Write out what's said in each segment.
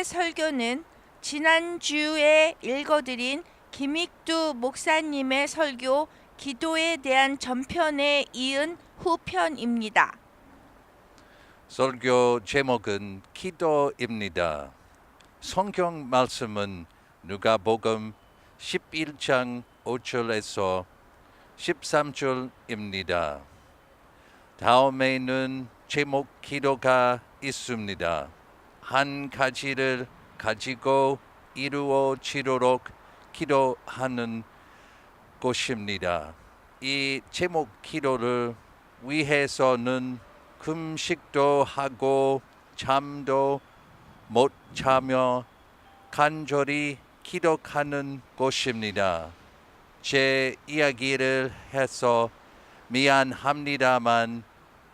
오늘의 설교는 지난주에 읽어드린 김익두 목사님의 설교 기도에 대한 전편에 이은 후편입니다. 설교 제목은 기도입니다. 성경 말씀은 누가복음 11장 5절에서 13절입니다. 다음에는 제목 기도가 있습니다. 한 가지를 가지고 이루어지도록 기도하는 것입니다. 이 제목 기도를 위해서는 금식도 하고 잠도 못 자며 간절히 기도하는 것입니다. 제 이야기를 해서 미안합니다만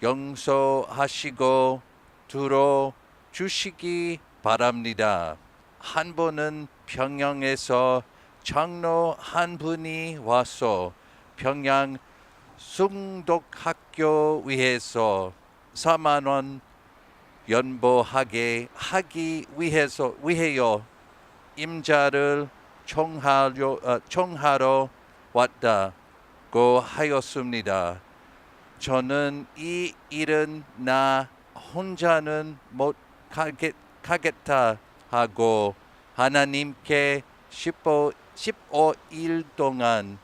용서하시고 들어주시기 바랍니다. 한 번은 평양에서 장로 한 분이 와서 평양 숭독학교 위해서 4만 원 연보하게 하기 위해요 임자를 청하러 왔다고 하였습니다. 저는 이 일은 나 혼자는 못 가겠다 하고 하나님께 15일 동안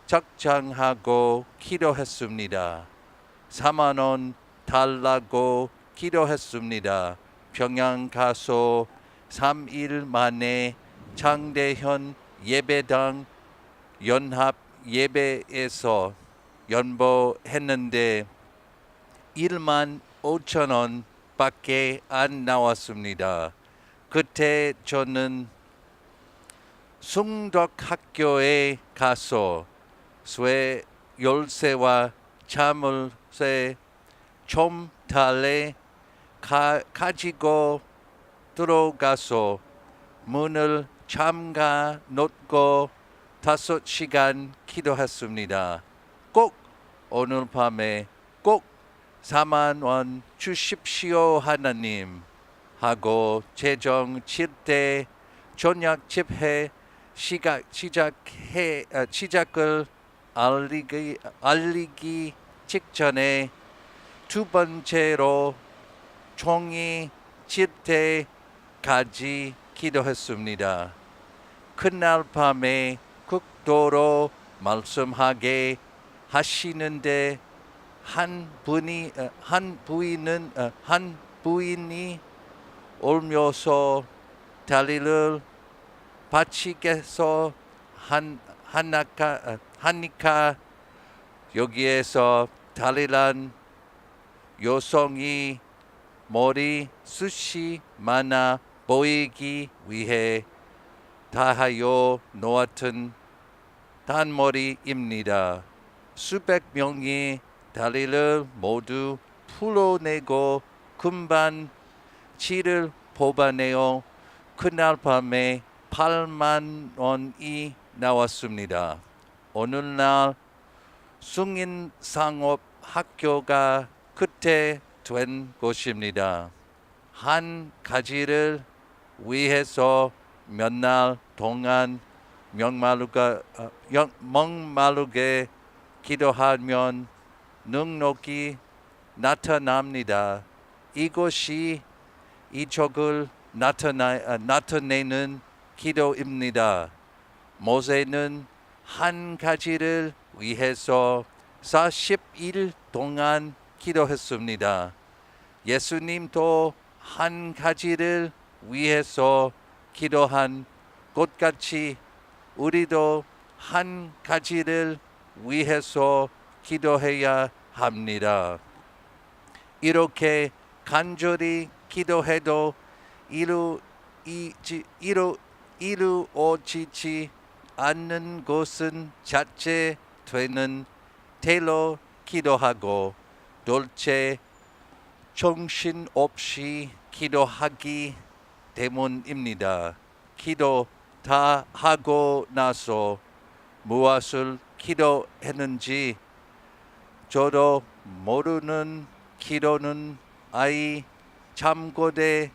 작정하고 기도했습니다. 4만 원 달라고 기도했습니다. 평양 가서 3일 만에 장대현 예배당 연합 예배에서 연보했는데 1만 5천 원 밖에 안 나왔습니다. 그때 저는 숭독학교에 가서 쇠 열쇠와 자물쇠 좀 달래 가지고 들어가서 문을 잠가 놓고 5시간 기도했습니다. 꼭 오늘 밤에 꼭 4만 원 주십시오 하나님 하고 최종 7대 저녁 집회 시작을 알리기 직전에 두 번째로 종이 칠 때까지 기도했습니다. 그날 밤에 극도로 말씀하게 하시는데 한 부인이 울면서 다리를 받치겠어 하니까 여기에서 다리란 여성이 머리 숱이 많아 보이기 위해 다하여 놓았던 단머리입니다. 수백 명이 다리를 모두 풀어내고 금방 치를 뽑아내어 그날 밤에 8만 원이 나왔습니다. 오늘날 숭인상업학교가 그때 된 것입니다. 한 가지를 위해서 몇 날 동안 목마르게 기도하면 능력이 나타납니다. 이것이 이적을 나타내는 기도입니다. 모세는 한 가지를 위해서 40일 동안 기도했습니다. 예수님도 한 가지를 위해서 기도한 것같이 우리도 한 가지를 위해서 기도해야 합니다. 이렇게 간절히 기도해도 이루어지지 않는 것은 자체되는 대로 기도하고 둘째 정신없이 기도하기 때문입니다. 기도 다 하고 나서 무엇을 기도했는지 저도 모르는 기도는 아이 잠꼬대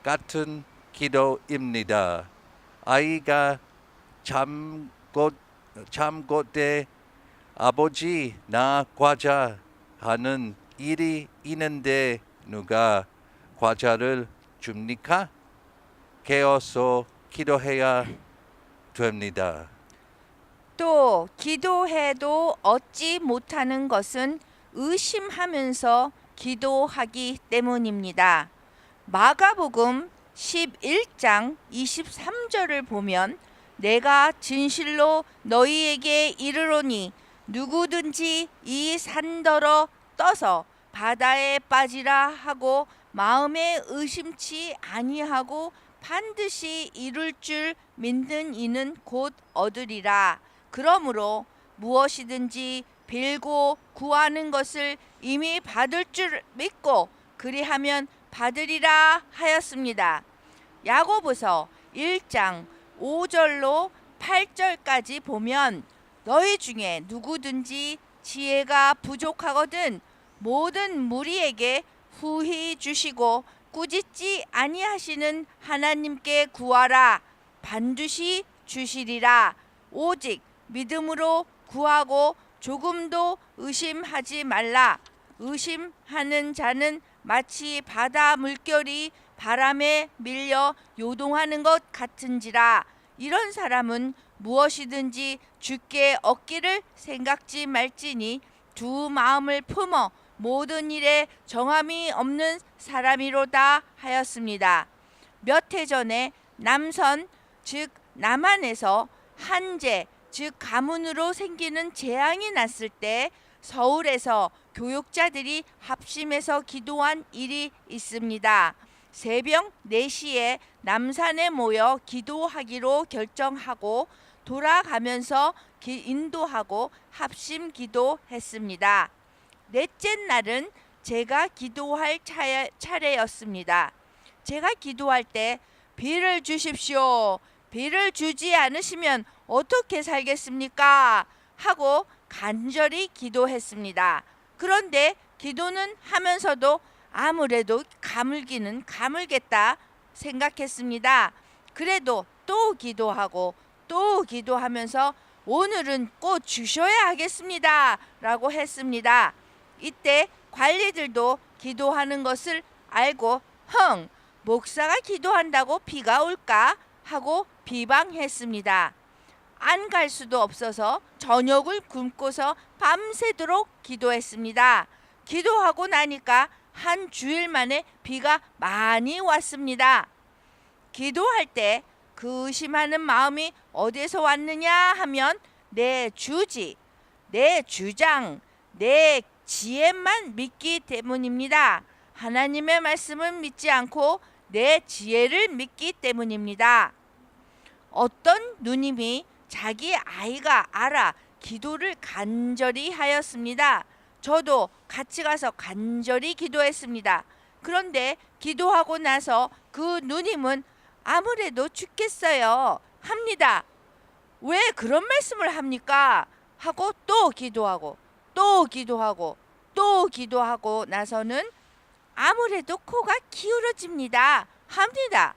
같은 기도입니다. 아이가 잠꼬대 아버지 나 과자 하는 일이 있는데 누가 과자를 줍니까? 깨어서 기도해야 됩니다. 또 기도해도 얻지 못하는 것은 의심하면서 기도하기 때문입니다. 마가복음 11장 23절을 보면 내가 진실로 너희에게 이르노니 누구든지 이 산더러 떠서 바다에 빠지라 하고 마음에 의심치 아니하고 반드시 이룰 줄 믿는 이는 곧 얻으리라. 그러므로 무엇이든지 빌고 구하는 것을 이미 받을 줄 믿고 그리하면 받으리라 하였습니다. 야고보서 1장 5절로 8절까지 보면 너희 중에 누구든지 지혜가 부족하거든 모든 무리에게 후히 주시고 꾸짖지 아니하시는 하나님께 구하라. 반드시 주시리라. 오직 믿음으로 구하고 조금도 의심하지 말라. 의심하는 자는 마치 바다 물결이 바람에 밀려 요동하는 것 같은지라. 이런 사람은 무엇이든지 주께 얻기를 생각지 말지니 두 마음을 품어 모든 일에 정함이 없는 사람이로다 하였습니다. 몇 해 전에 남선 즉 남한에서 한재 즉 가문으로 생기는 재앙이 났을 때 서울에서 교육자들이 합심해서 기도한 일이 있습니다. 새벽 4시에 남산에 모여 기도하기로 결정하고 돌아가면서 인도하고 합심 기도했습니다. 넷째 날은 제가 기도할 차례였습니다. 제가 기도할 때 비를 주십시오. 비를 주지 않으시면 어떻게 살겠습니까? 하고 간절히 기도했습니다. 그런데 기도는 하면서도 아무래도 가물기는 가물겠다 생각했습니다. 그래도 또 기도하고 또 기도하면서 오늘은 꼭 주셔야 하겠습니다. 라고 했습니다. 이때 관리들도 기도하는 것을 알고 목사가 기도한다고 비가 올까? 하고 비방했습니다. 안 갈 수도 없어서 저녁을 굶고서 밤새도록 기도했습니다. 기도하고 나니까 한 주일 만에 비가 많이 왔습니다. 기도할 때 그 의심하는 마음이 어디서 왔느냐 하면 내 주지, 내 주장, 내 지혜만 믿기 때문입니다. 하나님의 말씀을 믿지 않고 내 지혜를 믿기 때문입니다. 어떤 누님이 자기 아이가 알아 기도를 간절히 하였습니다. 저도 같이 가서 간절히 기도했습니다. 그런데 기도하고 나서 그 누님은 아무래도 죽겠어요 합니다. 왜 그런 말씀을 합니까? 하고 또 기도하고 또 기도하고 또 기도하고 나서는 아무래도 코가 기울어집니다 합니다.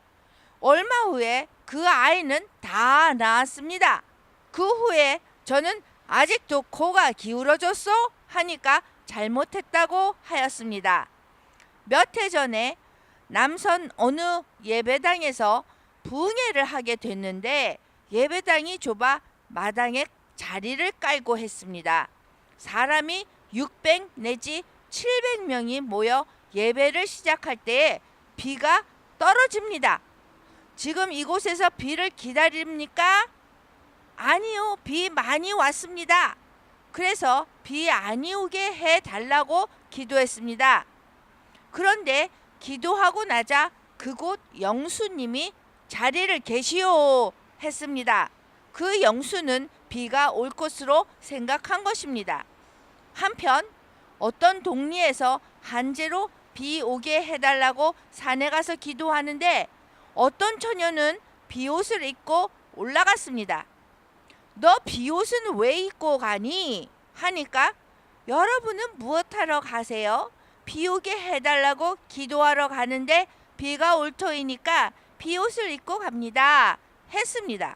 얼마 후에 그 아이는 다 나았습니다. 그 후에 저는 아직도 코가 기울어졌어? 하니까 잘못했다고 하였습니다. 몇 해 전에 남선 어느 예배당에서 부흥회를 하게 됐는데 예배당이 좁아 마당에 자리를 깔고 했습니다. 사람이 600 내지 700명이 모여 예배를 시작할 때 비가 떨어집니다. 지금 이곳에서 비를 기다립니까? 아니요, 비 많이 왔습니다. 그래서 비 안 오게 해달라고 기도했습니다. 그런데 기도하고 나자 그곳 영수님이 자리를 계시오 했습니다. 그 영수는 비가 올 것으로 생각한 것입니다. 한편 어떤 동리에서 한재로 비 오게 해달라고 산에 가서 기도하는데 어떤 처녀는 비옷을 입고 올라갔습니다. 너 비옷은 왜 입고 가니? 하니까 여러분은 무엇하러 가세요? 비 오게 해달라고 기도하러 가는데 비가 올 터이니까 비옷을 입고 갑니다. 했습니다.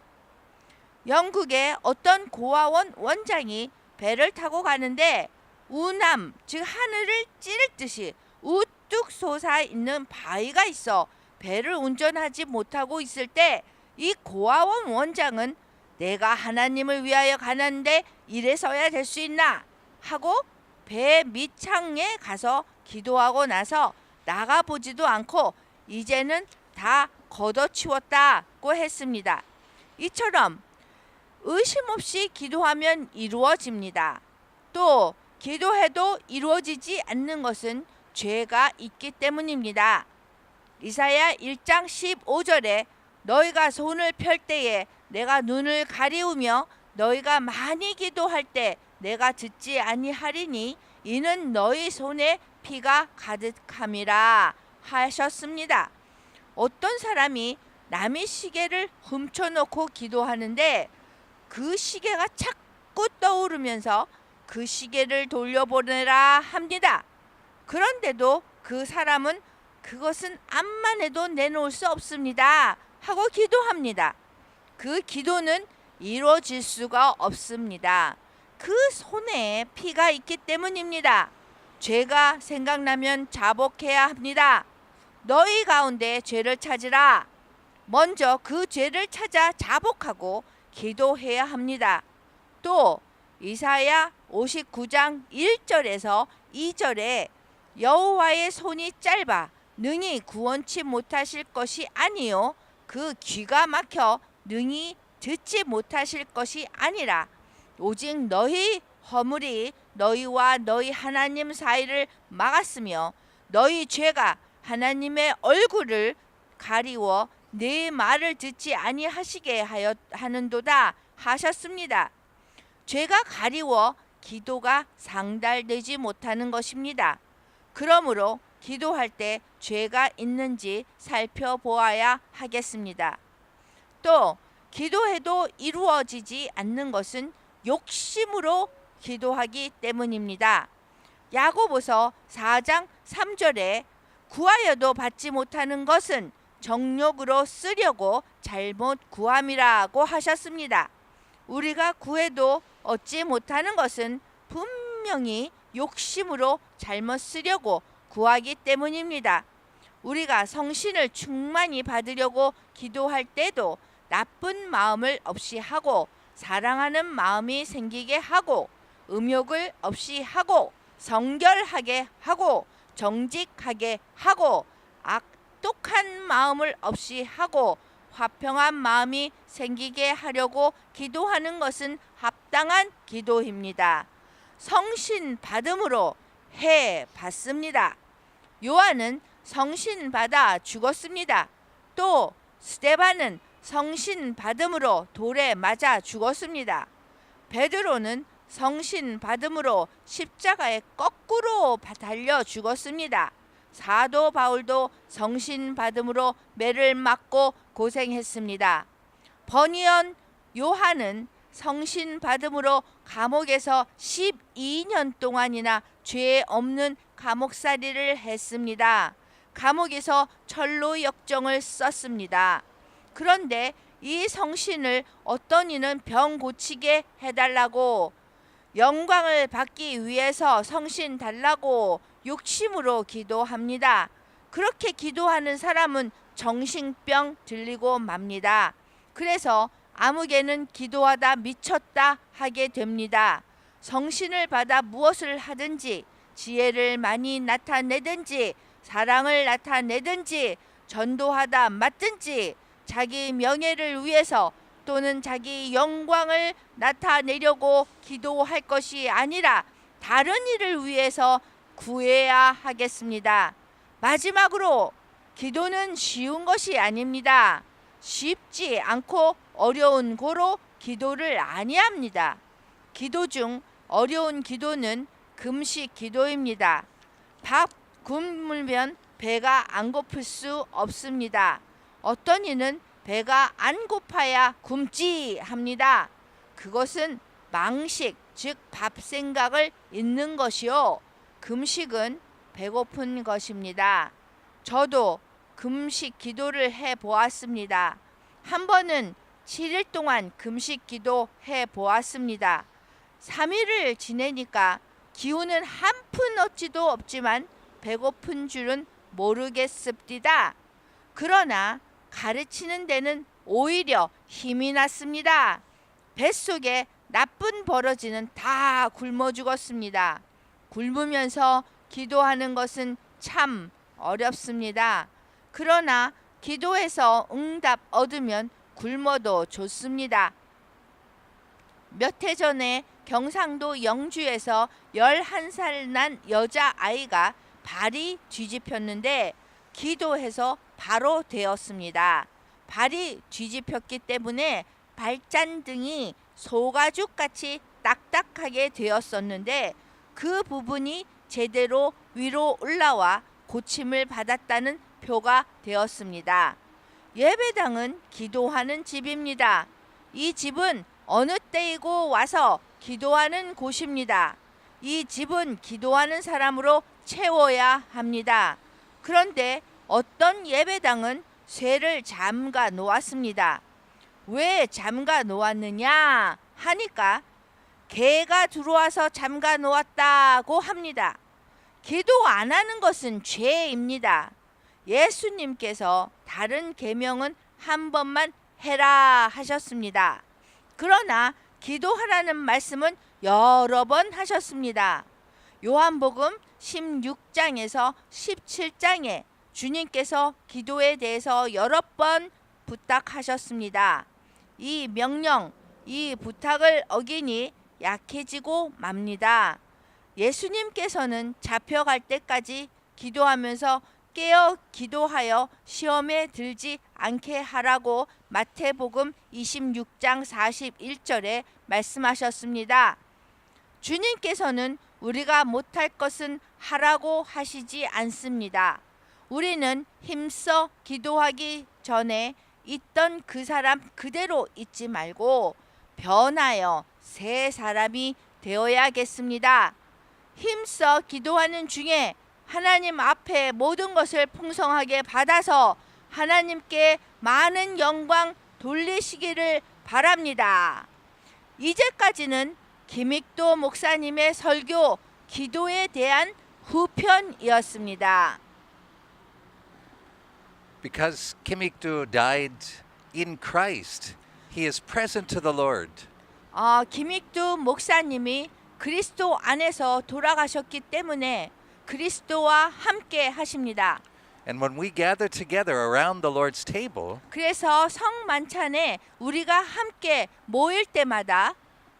영국의 어떤 고아원 원장이 배를 타고 가는데 우남, 즉 하늘을 찌를 듯이 우뚝 솟아 있는 바위가 있어 배를 운전하지 못하고 있을 때 이 고아원 원장은 내가 하나님을 위하여 가는데 이래서야 될 수 있나 하고 배 밑창에 가서 기도하고 나서 나가보지도 않고 이제는 다 걷어치웠다고 했습니다. 이처럼 의심 없이 기도하면 이루어집니다. 또 기도해도 이루어지지 않는 것은 죄가 있기 때문입니다. 이사야 1장 15절에 너희가 손을 펼 때에 내가 눈을 가리우며 너희가 많이 기도할 때 내가 듣지 아니하리니 이는 너희 손에 피가 가득함이라 하셨습니다. 어떤 사람이 남의 시계를 훔쳐놓고 기도하는데 그 시계가 자꾸 떠오르면서 그 시계를 돌려보내라 합니다. 그런데도 그 사람은 그것은 암만 해도 내놓을 수 없습니다 하고 기도합니다. 그 기도는 이루어질 수가 없습니다. 그 손에 피가 있기 때문입니다. 죄가 생각나면 자복해야 합니다. 너희 가운데 죄를 찾으라. 먼저 그 죄를 찾아 자복하고 기도해야 합니다. 또 이사야 59장 1절에서 2절에 여호와의 손이 짧아 능히 구원치 못하실 것이 아니요 그 귀가 막혀 능히 듣지 못하실 것이 아니라 오직 너희 허물이 너희와 너희 하나님 사이를 막았으며 너희 죄가 하나님의 얼굴을 가리워 내 말을 듣지 아니하시게 하는도다 하셨습니다. 죄가 가리워 기도가 상달되지 못하는 것입니다. 그러므로 기도할 때 죄가 있는지 살펴보아야 하겠습니다. 또 기도해도 이루어지지 않는 것은 욕심으로 기도하기 때문입니다. 야고보서 4장 3절에 구하여도 받지 못하는 것은 정욕으로 쓰려고 잘못 구함이라고 하셨습니다. 우리가 구해도 얻지 못하는 것은 분명히 욕심으로 잘못 쓰려고 구하기 때문입니다. 우리가 성신을 충만히 받으려고 기도할 때도 나쁜 마음을 없이 하고 사랑하는 마음이 생기게 하고 음욕을 없이 하고 성결하게 하고 정직하게 하고 악독한 마음을 없이 하고 화평한 마음이 생기게 하려고 기도하는 것은 합당한 기도입니다. 성신 받음으로 해 받습니다. 요한은 성신 받아 죽었습니다. 또 스데반은 성신 받음으로 돌에 맞아 죽었습니다. 베드로는 성신 받음으로 십자가에 거꾸로 달려 죽었습니다. 사도 바울도 성신 받음으로 매를 맞고 고생했습니다. 버니언 요한은 성신 받음으로 감옥에서 12년 동안이나 죄 없는 감옥살이를 했습니다. 감옥에서 철로 역정을 썼습니다. 그런데 이 성신을 어떤 이는 병 고치게 해달라고 영광을 받기 위해서 성신 달라고 욕심으로 기도합니다. 그렇게 기도하는 사람은 정신병 들리고 맙니다. 그래서 아무개는 기도하다 미쳤다 하게 됩니다. 성신을 받아 무엇을 하든지 지혜를 많이 나타내든지 사랑을 나타내든지 전도하다 맞든지 자기 명예를 위해서 또는 자기 영광을 나타내려고 기도할 것이 아니라 다른 일을 위해서 구해야 하겠습니다. 마지막으로 기도는 쉬운 것이 아닙니다. 쉽지 않고 어려운 고로 기도를 아니합니다. 기도 중 어려운 기도는 금식 기도입니다. 밥 굶으면 배가 안 고플 수 없습니다. 어떤 이는 배가 안 고파야 굶지 합니다. 그것은 망식, 즉 밥 생각을 잊는 것이요. 금식은 배고픈 것입니다. 저도 금식 기도를 해 보았습니다. 한 번은 7일 동안 금식 기도 해 보았습니다. 3일을 지내니까 기운은 한 푼 얻지도 없지만 배고픈 줄은 모르겠습니다. 그러나 가르치는 데는 오히려 힘이 났습니다. 뱃속에 나쁜 버러지는 다 굶어 죽었습니다. 굶으면서 기도하는 것은 참 어렵습니다. 그러나 기도해서 응답 얻으면 굶어도 좋습니다. 몇 해 전에 경상도 영주에서 11살 난 여자아이가 발이 뒤집혔는데 기도해서 바로 되었습니다. 발이 뒤집혔기 때문에 발잔등이 소가죽같이 딱딱하게 되었었는데 그 부분이 제대로 위로 올라와 고침을 받았다는 표가 되었습니다. 예배당은 기도하는 집입니다. 이 집은 어느 때이고 와서 기도하는 곳입니다. 이 집은 기도하는 사람으로 채워야 합니다. 그런데 어떤 예배당은 쇠를 잠가 놓았습니다. 왜 잠가 놓았느냐 하니까 개가 들어와서 잠가 놓았다고 합니다. 기도 안 하는 것은 죄입니다. 예수님께서 다른 계명은 한 번만 해라 하셨습니다. 그러나 기도하라는 말씀은 여러 번 하셨습니다. 요한복음 16장에서 17장에 주님께서 기도에 대해서 여러 번 부탁하셨습니다. 이 명령, 이 부탁을 어기니 약해지고 맙니다. 예수님께서는 잡혀갈 때까지 기도하면서 깨어 기도하여 시험에 들지 않게 하라고 마태복음 26장 41절에 말씀하셨습니다. 주님께서는 우리가 못할 것은 하라고 하시지 않습니다. 우리는 힘써 기도하기 전에 있던 그 사람 그대로 있지 말고 변하여 새 사람이 되어야겠습니다. 힘써 기도하는 중에 하나님 앞에 모든 것을 풍성하게 받아서 하나님께 많은 영광 돌리시기를 바랍니다. 이제까지는 김익도 목사님의 설교 기도에 대한 후편이었습니다. Because Kim Ik-do died in Christ, he is present to the Lord. 김익두 목사님이 그리스도 안에서 돌아가셨기 때문에 그리스도와 함께 하십니다. And when we gather together around the Lord's table, 그래서 성만찬에 우리가 함께 모일 때마다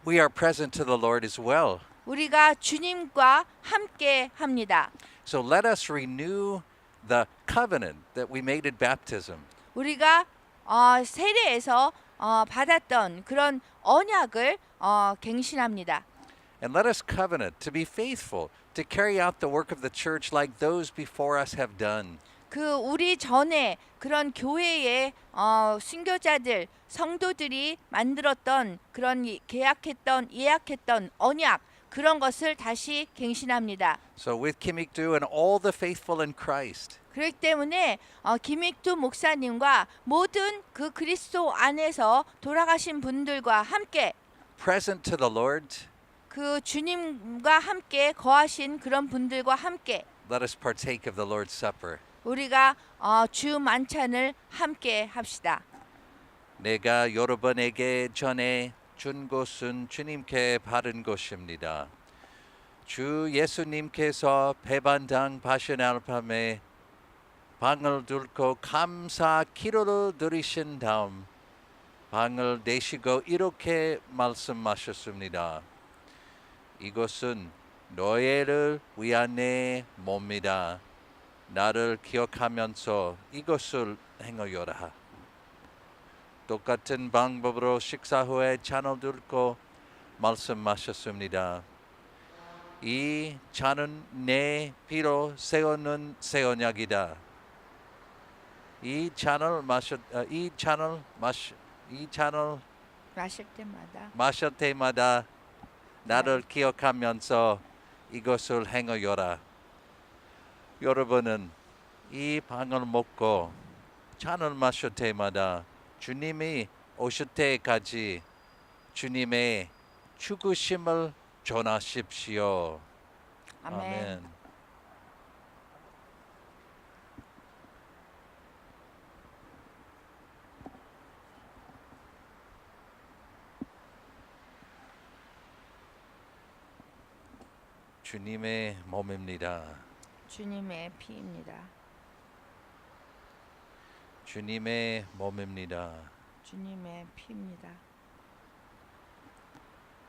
we are present to the Lord as well. 우리가 주님과 함께 합니다. So let us renew the covenant that we made at baptism. 우리가 세례에서 받았던 그런 언약을 갱신합니다. And let us covenant to be faithful to carry out the work of the church like those before us have done. 그 우리 전에 그런 교회의 순교자들 성도들이 만들었던 그런 계약했던 예약했던 언약 그런 것을 다시 갱신합니다. So with Kim Ik-do and all the faithful in Christ, 그렇기 때문에 김익두 목사님과 모든 그 그리스도 안에서 돌아가신 분들과 함께 present to the Lord, 그 주님과 함께 거하신 그런 분들과 함께 let us partake of the Lord's Supper. 우리가 주 만찬을 함께 합시다. 내가 여러분에게 전해 준 것은 주님께 받은 것입니다. 주 예수님께서 배반당 파시날 밤에 방을 들고 감사 기도를 드리신 다음 방을 내쉬고 이렇게 말씀하셨습니다. 이것은 너희를 위한 내 몸이다. 나를 기억하면서 이것을 행하여라. 똑같은 방법으로 식사 후에 잔을 들고 말씀하셨습니다. 이 잔은 내 피로 세우는 새 언약이다. 이 잔을 마실 때마다 나를 기억하면서 이것을 행하여라. 여러분은 이 빵을 먹고 잔을 마실 때마다 주님이 오실 때까지 주님의 죽으심을 전하십시오. 아멘. 아멘. 주님의 몸입니다. 주님의 피입니다. 주님의 몸입니다. 주님의 피입니다.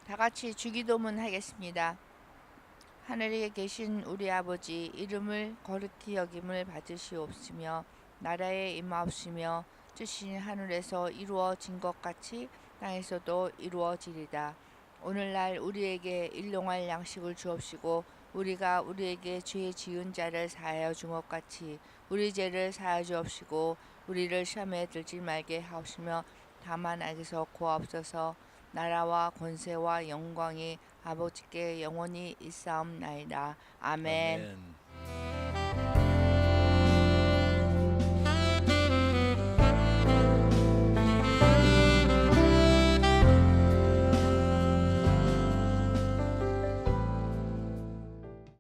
다 같이 주기도문 하겠습니다. 하늘에 계신 우리 아버지, 이름을 거룩히 여김을 받으시옵시며 나라에 임하옵시며 뜻이 하늘에서 이루어진 것 같이 땅에서도 이루어지리다. 오늘날 우리에게 일용할 양식을 주옵시고 우리가 우리에게 죄 지은 자를 사하여 준 것 같이 우리 죄를 사하여 주옵시고 우리를 시험에 들지 말게 하옵시며 다만 악에서 구하옵소서. 나라와 권세와 영광이 아버지께 영원히 있사옵나이다. 아멘. 아멘.